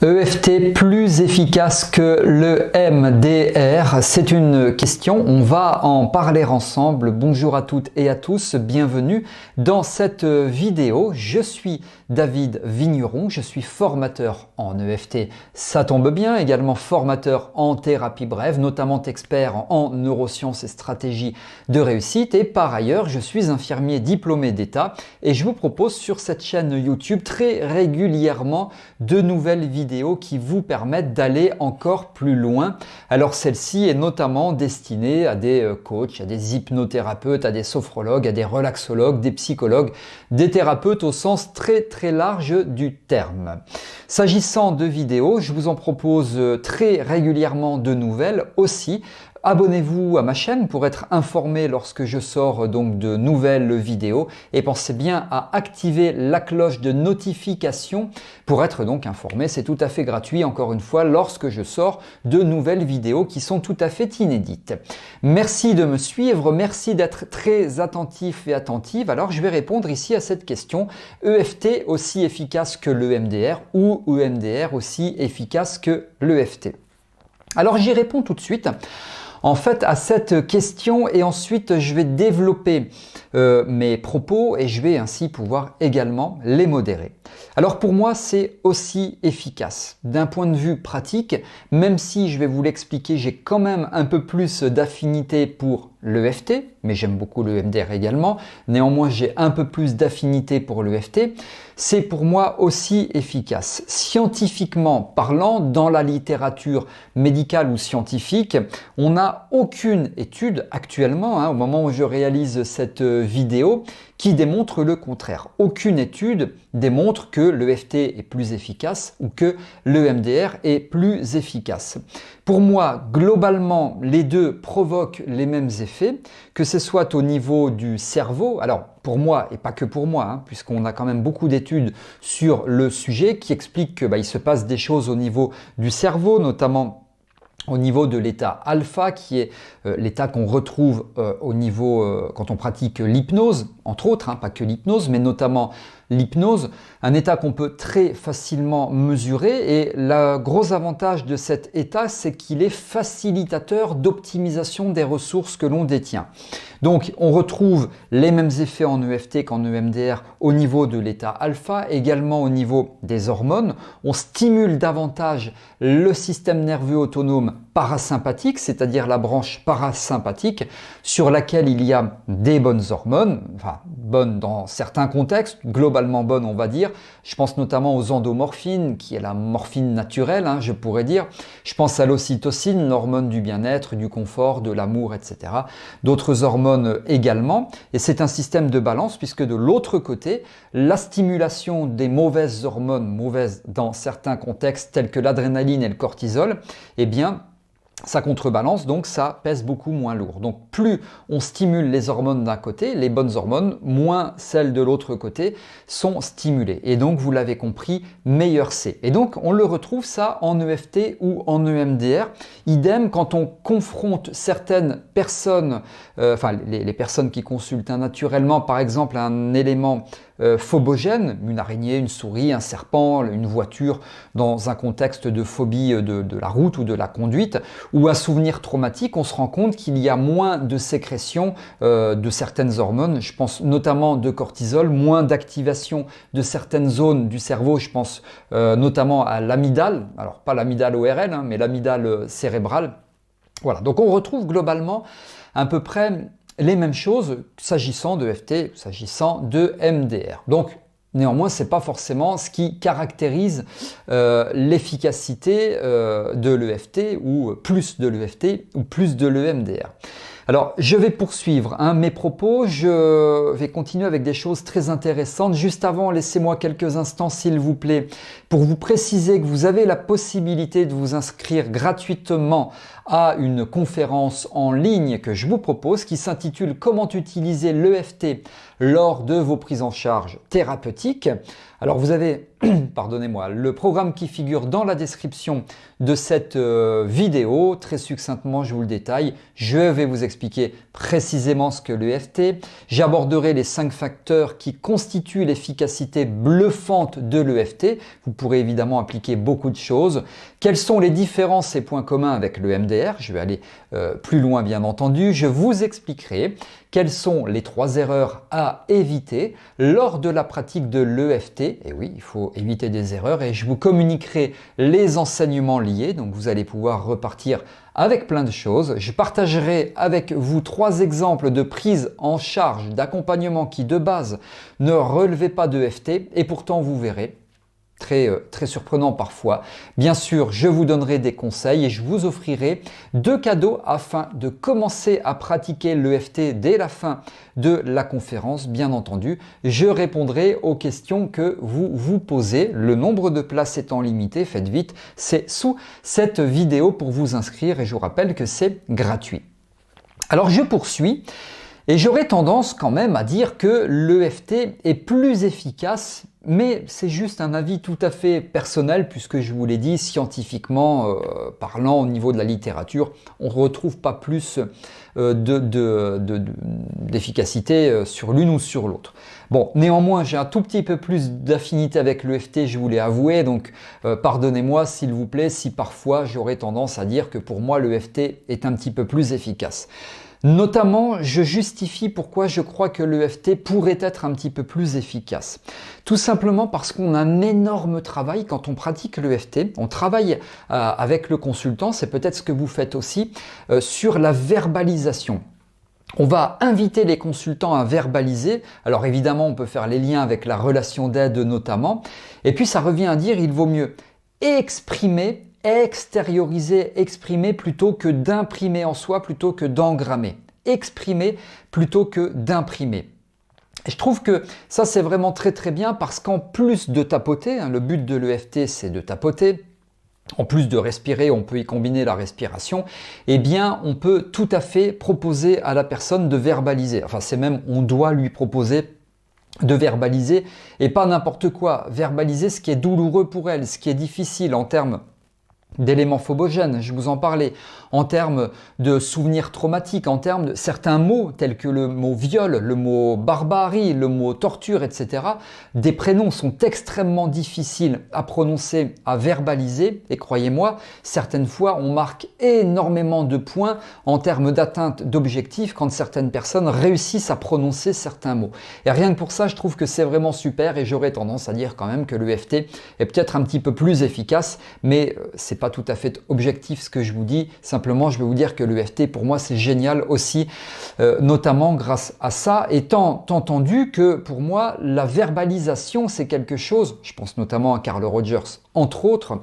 EFT plus efficace que le MDR? C'est une question, on va en parler ensemble. Bonjour à toutes et à tous, bienvenue dans cette vidéo. Je suis David Vigneron, je suis formateur en EFT, ça tombe bien, également formateur en thérapie brève, notamment expert en neurosciences et stratégies de réussite, et par ailleurs je suis infirmier diplômé d'État et je vous propose sur cette chaîne YouTube très régulièrement de nouvelles vidéos qui vous permettent d'aller encore plus loin. Alors celle-ci est notamment destinée à des coachs, à des hypnothérapeutes, à des sophrologues, à des relaxologues, des psychologues, des thérapeutes au sens très large du terme. S'agissant de vidéos, je vous en propose très régulièrement de nouvelles aussi. Abonnez-vous à ma chaîne pour être informé lorsque je sors donc de nouvelles vidéos et pensez bien à activer la cloche de notification pour être donc informé. C'est tout à fait gratuit encore une fois lorsque je sors de nouvelles vidéos qui sont tout à fait inédites. Merci de me suivre, merci d'être très attentif et attentive. Alors je vais répondre ici à cette question: EFT aussi efficace que le MDR ou EMDR aussi efficace que l'EFT? Alors j'y réponds tout de suite. En fait, à cette question, et ensuite je vais développer mes propos et je vais ainsi pouvoir également les modérer. Alors pour moi, c'est aussi efficace. D'un point de vue pratique, même si je vais vous l'expliquer, j'ai quand même un peu plus d'affinité pour l'EFT, mais j'aime beaucoup le MDR également. Néanmoins, j'ai un peu plus d'affinité pour l'EFT. C'est pour moi aussi efficace. Scientifiquement parlant, dans la littérature médicale ou scientifique, on n'a aucune étude actuellement, au moment où je réalise cette vidéo, qui démontre le contraire. Aucune étude démontre que l'EFT est plus efficace ou que le MDR est plus efficace. Pour moi, globalement, les deux provoquent les mêmes effets, que ce soit au niveau du cerveau. Alors, pour moi, et pas que pour moi, puisqu'on a quand même beaucoup d'études sur le sujet qui expliquent qu'il se passe des choses au niveau du cerveau, notamment au niveau de l'état alpha, qui est l'état qu'on retrouve au niveau quand on pratique l'hypnose, entre autres, pas que l'hypnose, mais notamment l'hypnose, un état qu'on peut très facilement mesurer, et le gros avantage de cet état, c'est qu'il est facilitateur d'optimisation des ressources que l'on détient. Donc on retrouve les mêmes effets en EFT qu'en EMDR au niveau de l'état alpha, également au niveau des hormones. On stimule davantage le système nerveux autonome parasympathique, c'est-à-dire la branche parasympathique sur laquelle il y a des bonnes hormones, enfin bonnes dans certains contextes, globalement bonnes on va dire. Je pense notamment aux endomorphines, qui est la morphine naturelle, je pourrais dire. Je pense à l'ocytocine, l'hormone du bien-être, du confort, de l'amour, etc. D'autres hormones également. Et c'est un système de balance puisque de l'autre côté, la stimulation des mauvaises hormones, mauvaises dans certains contextes tels que l'adrénaline et le cortisol, eh bien, ça contrebalance, donc ça pèse beaucoup moins lourd. Donc plus on stimule les hormones d'un côté, les bonnes hormones, moins celles de l'autre côté sont stimulées. Et donc vous l'avez compris, meilleur c'est. Et donc on le retrouve ça en EFT ou en EMDR. Idem quand on confronte certaines personnes, les personnes qui consultent naturellement, par exemple un élément phobogène, une araignée, une souris, un serpent, une voiture, dans un contexte de phobie de la route ou de la conduite, ou un souvenir traumatique, on se rend compte qu'il y a moins de sécrétion de certaines hormones, je pense notamment de cortisol, moins d'activation de certaines zones du cerveau, je pense notamment à l'amygdale, alors pas l'amygdale ORL, mais l'amygdale cérébrale. Voilà, donc on retrouve globalement à peu près les mêmes choses s'agissant de EFT, s'agissant de MDR. Donc, néanmoins, ce n'est pas forcément ce qui caractérise l'efficacité de l'EFT ou plus de l'EFT ou plus de l'EMDR. Alors, je vais poursuivre mes propos, je vais continuer avec des choses très intéressantes. Juste avant, laissez-moi quelques instants, s'il vous plaît, pour vous préciser que vous avez la possibilité de vous inscrire gratuitement à une conférence en ligne que je vous propose qui s'intitule « Comment utiliser l'EFT lors de vos prises en charge thérapeutiques ». Alors, vous avez pardonnez-moi, le programme qui figure dans la description de cette vidéo. Très succinctement, je vous le détaille. Je vais vous expliquer précisément ce que l'EFT. J'aborderai les 5 facteurs qui constituent l'efficacité bluffante de l'EFT. Vous pourrez évidemment appliquer beaucoup de choses. Quelles sont les différences et points communs avec le MDR? Je vais aller plus loin, bien entendu. Je vous expliquerai quelles sont les 3 erreurs à éviter lors de la pratique de l'EFT. Et oui, il faut éviter des erreurs et je vous communiquerai les enseignements liés. Donc vous allez pouvoir repartir avec plein de choses. Je partagerai avec vous 3 exemples de prise en charge d'accompagnement qui de base ne relevaient pas d'EFT et pourtant vous verrez. Très surprenant parfois. Bien sûr, je vous donnerai des conseils et je vous offrirai 2 cadeaux afin de commencer à pratiquer l'EFT dès la fin de la conférence. Bien entendu, je répondrai aux questions que vous vous posez. Le nombre de places étant limité, faites vite, c'est sous cette vidéo pour vous inscrire et je vous rappelle que c'est gratuit. Alors je poursuis. Et j'aurais tendance quand même à dire que l'EFT est plus efficace, mais c'est juste un avis tout à fait personnel puisque je vous l'ai dit, scientifiquement parlant au niveau de la littérature, on ne retrouve pas plus d'efficacité sur l'une ou sur l'autre. Bon, néanmoins, j'ai un tout petit peu plus d'affinité avec l'EFT, je vous l'ai avoué, donc pardonnez-moi s'il vous plaît si parfois j'aurais tendance à dire que pour moi l'EFT est un petit peu plus efficace. Notamment, je justifie pourquoi je crois que l'EFT pourrait être un petit peu plus efficace. Tout simplement parce qu'on a un énorme travail quand on pratique l'EFT. On travaille avec le consultant, c'est peut-être ce que vous faites aussi, sur la verbalisation. On va inviter les consultants à verbaliser. Alors évidemment, on peut faire les liens avec la relation d'aide notamment. Et puis ça revient à dire, il vaut mieux exprimer, extérioriser, exprimer plutôt que d'imprimer en soi, plutôt que d'engrammer. Exprimer plutôt que d'imprimer. Et je trouve que ça c'est vraiment très bien parce qu'en plus de tapoter, le but de l'EFT c'est de tapoter, en plus de respirer, on peut y combiner la respiration, eh bien on peut tout à fait proposer à la personne de verbaliser. Enfin c'est même, on doit lui proposer de verbaliser et pas n'importe quoi. Verbaliser ce qui est douloureux pour elle, ce qui est difficile en termes d'éléments phobogènes, je vous en parlais, en termes de souvenirs traumatiques, en termes de certains mots tels que le mot viol, le mot barbarie, le mot torture, etc. Des prénoms sont extrêmement difficiles à prononcer, à verbaliser et croyez-moi, certaines fois on marque énormément de points en termes d'atteinte d'objectifs quand certaines personnes réussissent à prononcer certains mots. Et rien que pour ça, je trouve que c'est vraiment super et j'aurais tendance à dire quand même que l'EFT est peut-être un petit peu plus efficace, mais c'est pas tout à fait objectif ce que je vous dis, simplement je vais vous dire que l'EFT pour moi c'est génial aussi, notamment grâce à ça, étant entendu que pour moi la verbalisation c'est quelque chose, je pense notamment à Carl Rogers entre autres,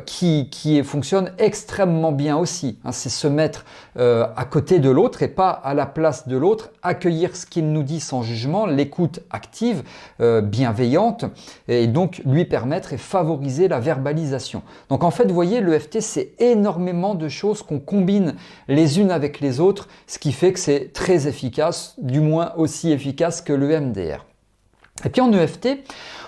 qui fonctionne extrêmement bien aussi. Hein, c'est se mettre à côté de l'autre et pas à la place de l'autre, accueillir ce qu'il nous dit sans jugement, l'écoute active, bienveillante, et donc lui permettre et favoriser la verbalisation. Donc en fait, vous voyez, l'EFT, c'est énormément de choses qu'on combine les unes avec les autres, ce qui fait que c'est très efficace, du moins aussi efficace que le MDR. Et puis en EFT,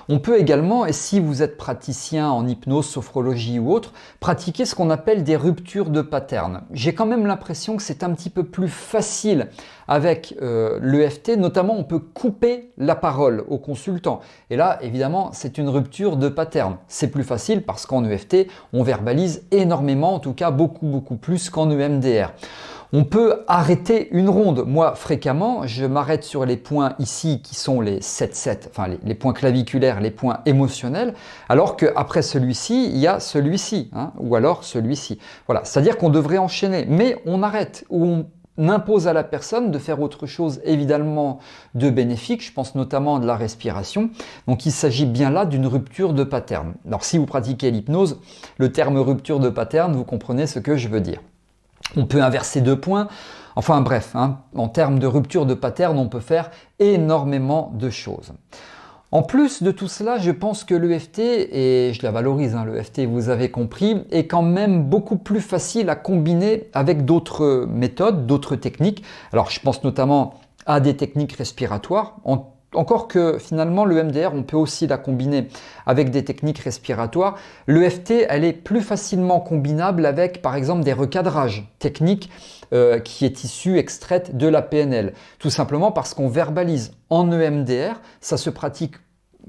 on peut également, et si vous êtes praticien en hypnose, sophrologie ou autre, pratiquer ce qu'on appelle des ruptures de pattern. J'ai quand même l'impression que c'est un petit peu plus facile avec l'EFT, notamment on peut couper la parole au consultant. Et là, évidemment, c'est une rupture de pattern. C'est plus facile parce qu'en EFT, on verbalise énormément, en tout cas beaucoup plus qu'en EMDR. On peut arrêter une ronde. Moi, fréquemment, je m'arrête sur les points ici qui sont les 7-7, enfin les points claviculaires, les points émotionnels, alors qu'après celui-ci, il y a celui-ci, hein, ou alors celui-ci. Voilà, c'est-à-dire qu'on devrait enchaîner, mais on arrête, ou on impose à la personne de faire autre chose évidemment de bénéfique, je pense notamment à de la respiration. Donc il s'agit bien là d'une rupture de pattern. Alors si vous pratiquez l'hypnose, le terme rupture de pattern, vous comprenez ce que je veux dire. On peut inverser 2 points, enfin bref, hein, en termes de rupture de pattern, on peut faire énormément de choses. En plus de tout cela, je pense que l'EFT, et je la valorise, hein, l'EFT, vous avez compris, est quand même beaucoup plus facile à combiner avec d'autres méthodes, d'autres techniques. Alors je pense notamment à des techniques respiratoires, en Encore que finalement, le MDR, on peut aussi la combiner avec des techniques respiratoires. L'EFT, elle est plus facilement combinable avec, par exemple, des recadrages techniques qui est issue, extraite de la PNL. Tout simplement parce qu'on verbalise. En EMDR, ça se pratique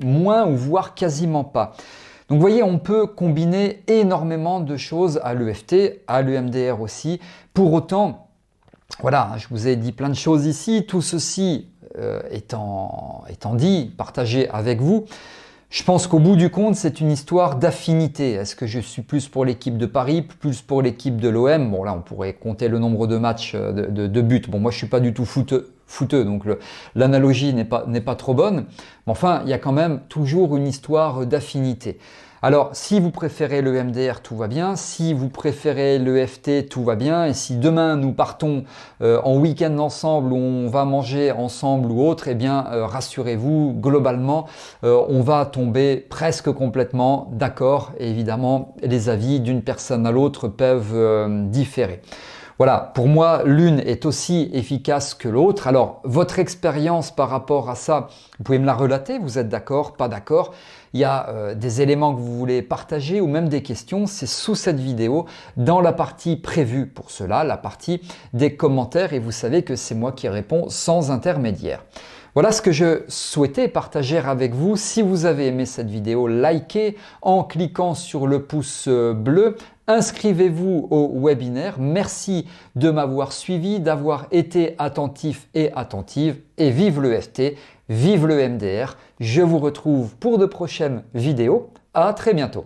moins ou voire quasiment pas. Donc vous voyez, on peut combiner énormément de choses à l'EFT, à l'EMDR aussi. Pour autant, voilà, je vous ai dit plein de choses ici. Tout ceci étant dit, partagé avec vous, je pense qu'au bout du compte, c'est une histoire d'affinité. Est-ce que je suis plus pour l'équipe de Paris, plus pour l'équipe de l'OM? Bon, là, on pourrait compter le nombre de matchs de buts. Bon, moi, je suis pas du tout footeux, donc l'analogie n'est pas trop bonne. Mais enfin, il y a quand même toujours une histoire d'affinité. Alors, si vous préférez le MDR, tout va bien. Si vous préférez le FT, tout va bien. Et si demain nous partons en week-end ensemble, ou on va manger ensemble ou autre, eh bien, rassurez-vous, globalement, on va tomber presque complètement d'accord. Et évidemment, les avis d'une personne à l'autre peuvent différer. Voilà, pour moi, l'une est aussi efficace que l'autre. Alors, votre expérience par rapport à ça, vous pouvez me la relater. Vous êtes d'accord, pas d'accord? Il y a des éléments que vous voulez partager ou même des questions. C'est sous cette vidéo, dans la partie prévue pour cela, la partie des commentaires. Et vous savez que c'est moi qui réponds sans intermédiaire. Voilà ce que je souhaitais partager avec vous. Si vous avez aimé cette vidéo, likez en cliquant sur le pouce bleu. Inscrivez-vous au webinaire. Merci de m'avoir suivi, d'avoir été attentif et attentive. Et vive le FT, vive le MDR. Je vous retrouve pour de prochaines vidéos. À très bientôt.